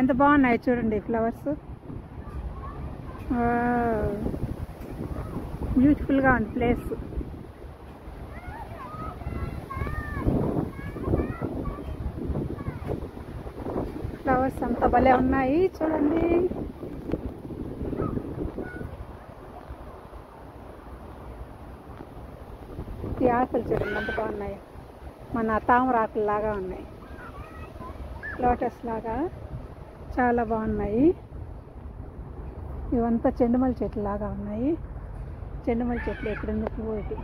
ఎంత బాగున్నాయి చూడండి ఫ్లవర్స్. బ్యూటిఫుల్గా ఉంది ప్లేస్. ఫ్లవర్స్ అంత భలే ఉన్నాయి చూడండి. ఈ ఆకులు చూడండి ఎంత బాగున్నాయి. మన తామర ఆకులు లాగా ఉన్నాయి, లోటస్ లాగా చాలా బాగున్నాయి. ఇవంతా చెండుమల్లి చెట్లు లాగా ఉన్నాయి. చెండుమల్లి చెట్లు ఎక్కడుంది పువ్వు ఇది.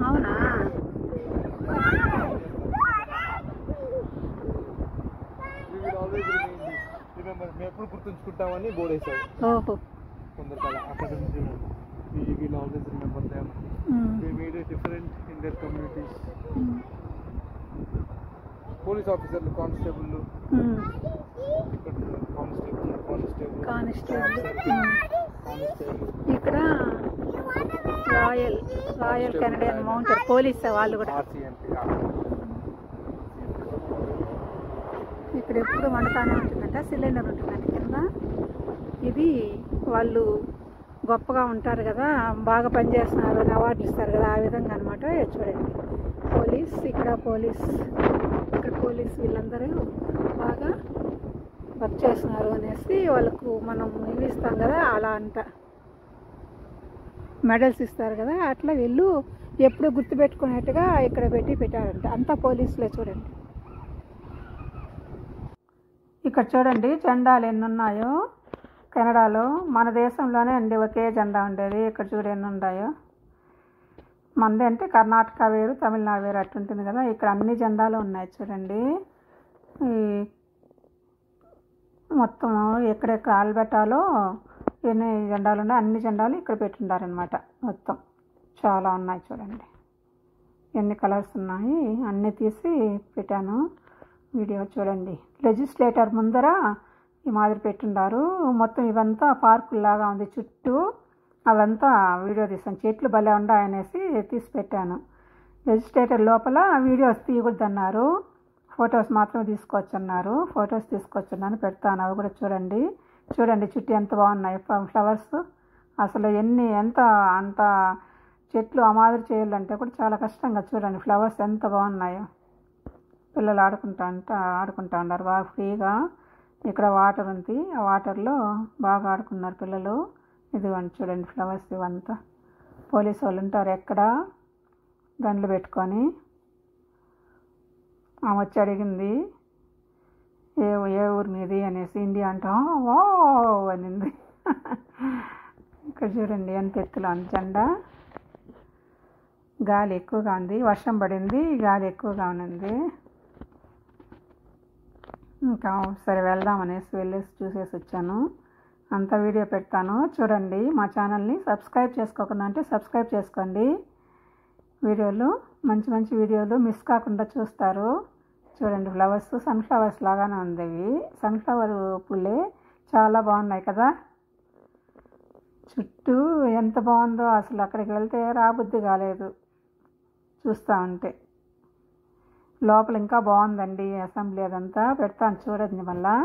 అవునా, ఎప్పుడు గుర్తుంచుకుంటామని బోర్డు వేసాడు. ఓహో, కొందరు అక్కడ నుంచి we will always remember them. They made a difference in their communities. Police ఆఫీసర్లు, కానిస్టేబుల్, ఇక్కడ రాయల్ కెనడియన్ మౌంటైన్ పోలీస్ వాళ్ళు కూడా. ఇక్కడ ఎప్పుడు వండుతానే ఉంటుందంట, సిలిండర్ ఉంటుందంట కింద. ఇది వాళ్ళు గొప్పగా ఉంటారు కదా, బాగా పనిచేస్తున్నారు అని అవార్డులు ఇస్తారు కదా, ఆ విధంగా అనమాట. చూడండి పోలీస్, ఇక్కడ పోలీస్ వీళ్ళందరూ బాగా వర్క్ చేస్తున్నారు అనేసి వాళ్ళకు మనం ఇవి ఇస్తాం కదా, అలా అంట మెడల్స్ ఇస్తారు కదా, అట్లా వీళ్ళు ఎప్పుడు గుర్తుపెట్టుకునేట్టుగా ఇక్కడ పెట్టారంట. అంతా పోలీసులే. చూడండి ఇక్కడ చూడండి జెండాలు ఎన్ని ఉన్నాయో. కెనడాలో మన దేశంలోనే అండి ఒకే జెండా ఉండేది. ఇక్కడ చూడు ఎన్ని ఉన్నాయో. మనది అంటే కర్ణాటక వేరు, తమిళనాడు వేరు అట్టుంటుంది కదా. ఇక్కడ అన్ని జెండాలు ఉన్నాయి చూడండి. ఈ మొత్తం ఎక్కడెక్కడ ఆల్బెటాలో ఎన్ని జెండాలు ఉన్నాయి, అన్ని జెండాలు ఇక్కడ పెట్టుండారనమాట. మొత్తం చాలా ఉన్నాయి చూడండి, ఎన్ని కలర్స్ ఉన్నాయి. అన్నీ తీసి పెట్టాను వీడియో చూడండి. లెజిస్లేటర్ ముందర ఈ మాదిరి పెట్టుండారు. మొత్తం ఇవంతా పార్కుల్లాగా ఉంది చుట్టూ. అవంతా వీడియో తీసాను. చెట్లు భలే ఉన్నాయనేసి తీసి పెట్టాను. లెజిస్లేటర్ లోపల వీడియోస్ తీయకూడదన్నారు, ఫొటోస్ మాత్రం తీసుకోవచ్చన్నారు. ఫొటోస్ తీసుకొచ్చున్నాను, పెడతాను. అవి కూడా చూడండి. చుట్టూ ఎంత బాగున్నాయి ఫ్లవర్స్. అసలు అంత చెట్లు ఆ మాదిరి చేయాలంటే కూడా చాలా కష్టంగా. చూడండి ఫ్లవర్స్ ఎంత బాగున్నాయో. పిల్లలు ఆడుకుంటా ఉన్నారు బాగా ఫ్రీగా. ఇక్కడ వాటర్ ఉంది, ఆ వాటర్లో బాగా ఆడుకున్నారు పిల్లలు. ఇదిగోండి చూడండి ఫ్లవర్స్. ఇవంతా పోలీసు వాళ్ళు ఉంటారు ఎక్కడ గన్లు పెట్టుకొని. ఆమె వచ్చి అడిగింది ఏ ఊరి మీది అనేసి. ఇండియా అంటా వా అనింది. ఇక్కడ చూడండి ఎంత ఎత్తులో ఉంది జెండా. గాలి ఎక్కువగా ఉంది, వర్షం పడింది, గాలి ఎక్కువగా ఉంది. ఇంకా సరే వెళ్దామనేసి వెళ్ళేసి చూసేసి వచ్చాను. అంత వీడియో పెడతాను చూడండి. మా ఛానల్ని సబ్స్క్రైబ్ చేసుకోకుండా అంటే సబ్స్క్రైబ్ చేసుకోండి. వీడియోలు మంచి వీడియోలు మిస్ కాకుండా చూస్తారు. చూడండి ఫ్లవర్స్ సన్ఫ్లవర్స్ లాగానే ఉంది. ఇవి సన్ఫ్లవర్ పుల్లే, చాలా బాగున్నాయి కదా. చుట్టూ ఎంత బాగుందో అసలు. అక్కడికి వెళ్తే రాబుద్ధి కాలేదు చూస్తూ ఉంటే. లోపల ఇంకా బాగుందండి అసెంబ్లీ అదంతా. పెడతాను చూడండి మళ్ళా.